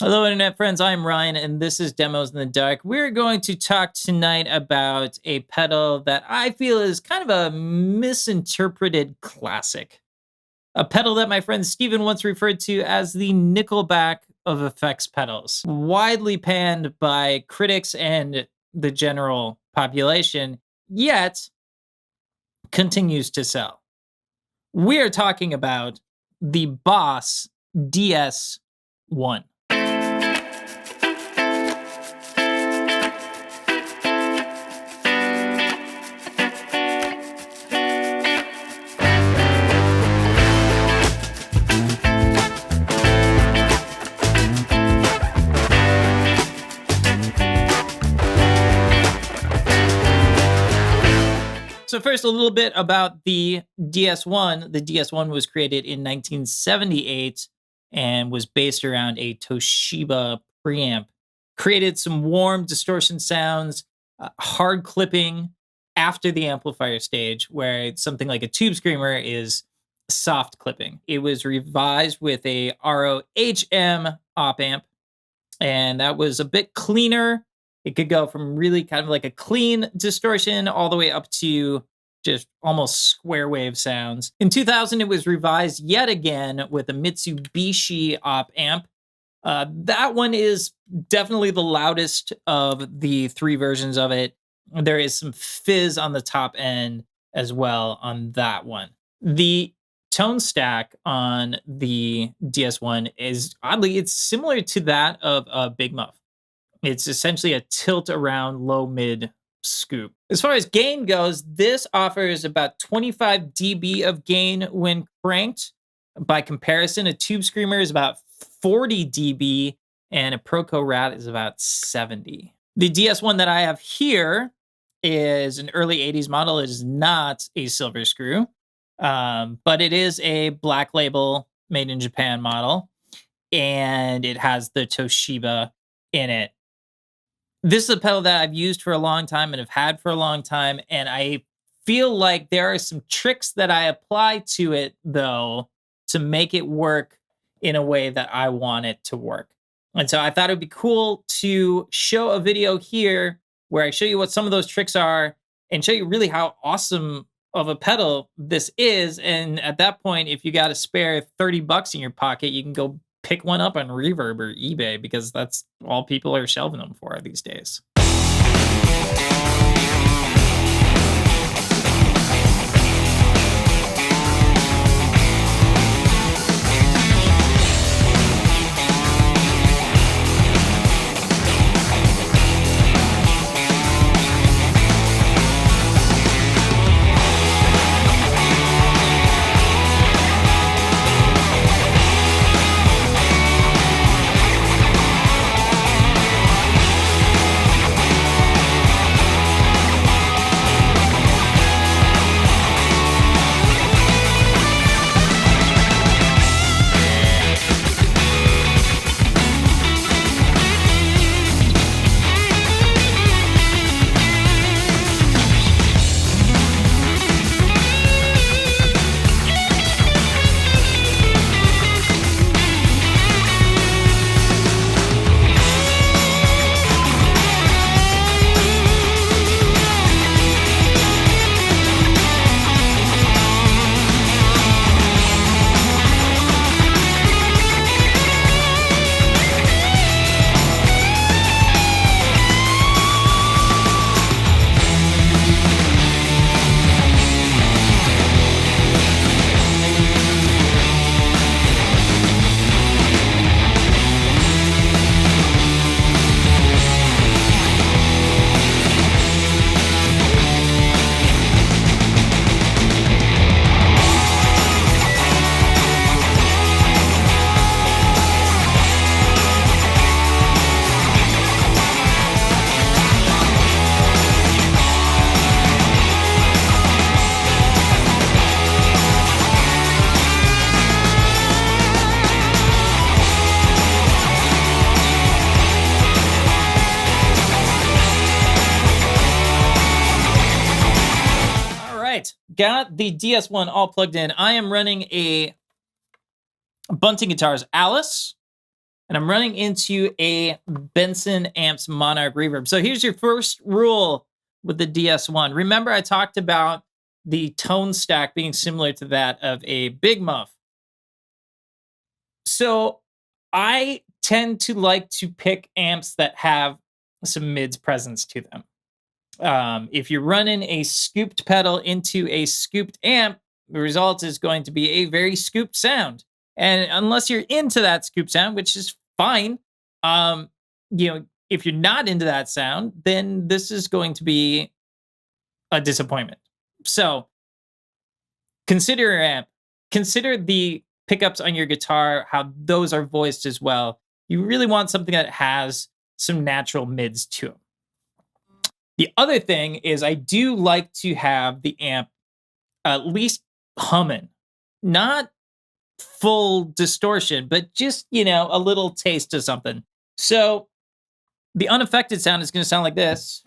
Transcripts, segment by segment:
Hello, Internet friends. I'm Ryan, and this is Demos in the Dark. We're going to talk tonight about a pedal that I feel is kind of a misinterpreted classic. A pedal that my friend Steven once referred to as the Nickelback of effects pedals. Widely panned by critics and the general population, yet continues to sell. We are talking about the Boss DS-1. So first, a little bit about the DS-1. The DS-1 was created in 1978 and was based around a Toshiba preamp. Created some warm distortion sounds, hard clipping after the amplifier stage, where something like a tube screamer is soft clipping. It was revised with a ROHM op amp, and that was a bit cleaner. It could go from really kind of like a clean distortion all the way up to just almost square wave sounds. In 2000, it was revised yet again with a Mitsubishi op amp. That one is definitely the loudest of the three versions of it. There is some fizz on the top end as well on that one. The tone stack on the DS-1 is oddly, it's similar to that of a Big Muff. It's essentially a tilt around low mid scoop. As far as gain goes, this offers about 25 dB of gain when cranked. By comparison, a tube screamer is about 40 dB and a Proco Rat is about 70. The DS-1 that I have here is an early 80s model. It is not a silver screw, but it is a black label made in Japan model, and it has the Toshiba in it. This is a pedal that I've used for a long time and have had for a long time, and I feel like there are some tricks that I apply to it, though, to make it work in a way that I want it to work. And so I thought it would be cool to show a video here where I show you what some of those tricks are and show you really how awesome of a pedal this is. And at that point, if you got a spare 30 bucks in your pocket, you can go pick one up on Reverb or eBay, because that's all people are shelving them for these days. got the DS-1 all plugged in. I am running a Bunting Guitars Alice and I'm running into a Benson Amps Monarch reverb. So here's your first rule with the DS-1. Remember, I talked about the tone stack being similar to that of a Big Muff. So I tend to like to pick amps that have some mids presence to them. If you're running a scooped pedal into a scooped amp, the result is going to be a very scooped sound. And unless you're into that scoop sound, which is fine, if you're not into that sound, then this is going to be a disappointment. So consider your amp. Consider the pickups on your guitar, how those are voiced as well. You really want something that has some natural mids to them. The other thing is I do like to have the amp at least humming, not full distortion, but just, a little taste of something. So the unaffected sound is going to sound like this.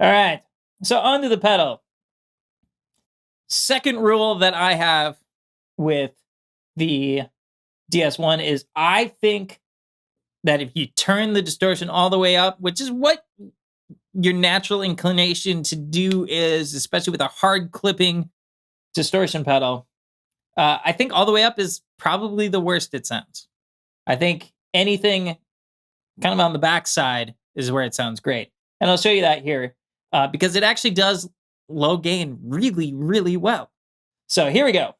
All right, so onto the pedal. Second rule that I have with the DS-1 is I think that if you turn the distortion all the way up, which is what your natural inclination to do is, especially with a hard clipping distortion pedal, I think all the way up is probably the worst it sounds. I think anything kind of on the backside is where it sounds great. And I'll show you that here because it actually does low gain really, really well. So here we go.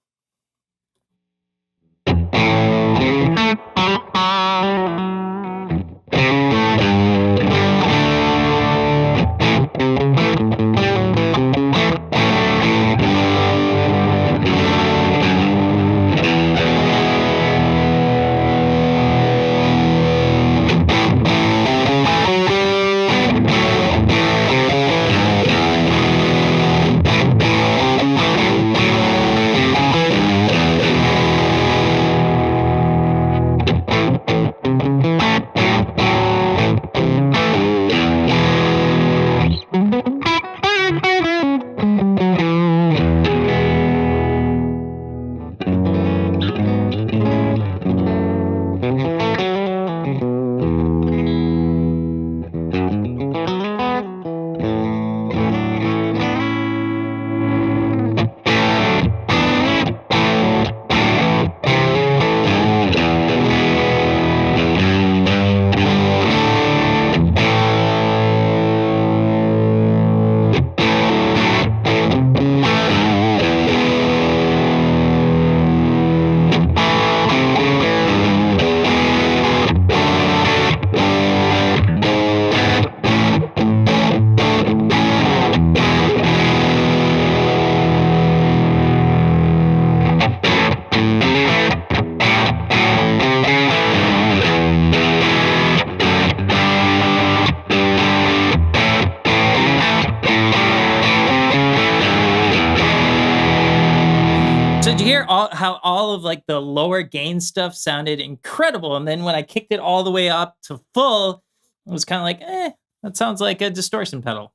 So did you hear how all of like the lower gain stuff sounded incredible? And then when I kicked it all the way up to full, it was kind of like, that sounds like a distortion pedal.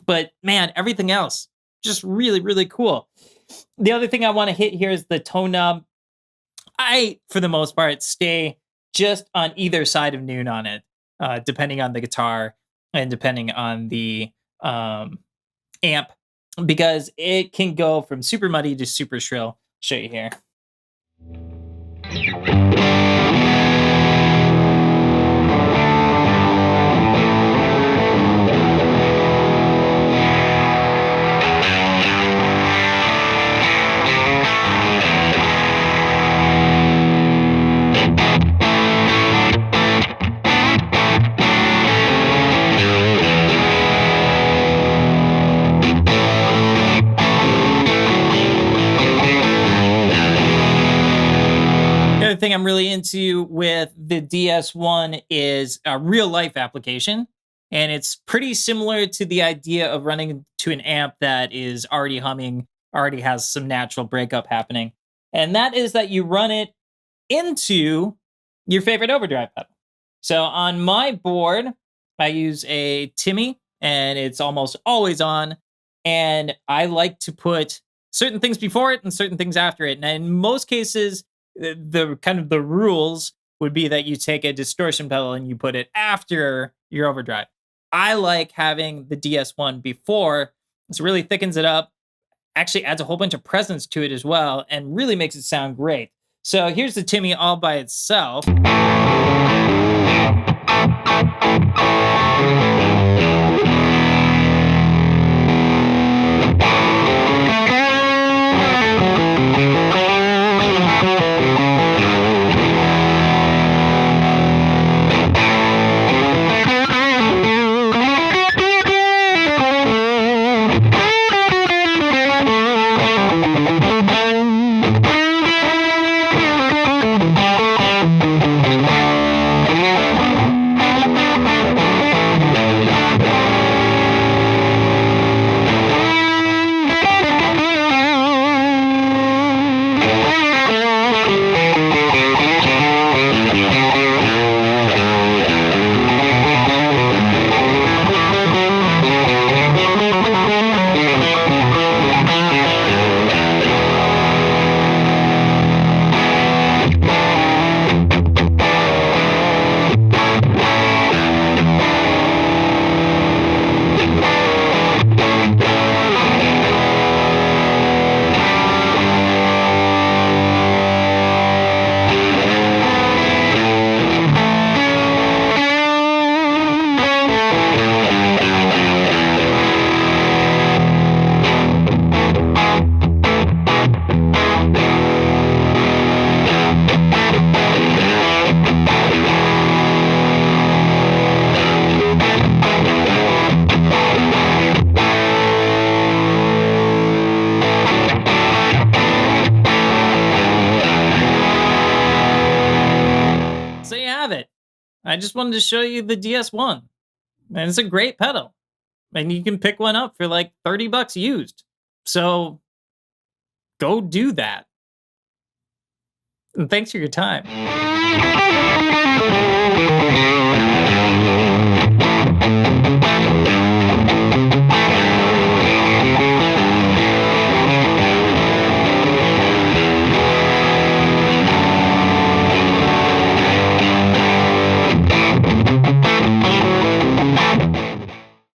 But man, everything else just really, really cool. The other thing I want to hit here is the tone knob. I, for the most part, stay just on either side of noon on it, depending on the guitar and depending on the amp, because it can go from super muddy to super shrill. Show you here. Thing I'm really into with the DS-1 is a real life application. And it's pretty similar to the idea of running to an amp that is already humming, already has some natural breakup happening. And that is that you run it into your favorite overdrive pedal. So on my board, I use a Timmy, and it's almost always on. And I like to put certain things before it and certain things after it. And in most cases, the kind of the rules would be that you take a distortion pedal and you put it after your overdrive. I like having the DS1 before. This really thickens it up, actually adds a whole bunch of presence to it as well, and really makes it sound great. So here's the Timmy all by itself. So you have it. I just wanted to show you the DS1. And it's a great pedal. And you can pick one up for like 30 bucks used. So go do that. And thanks for your time.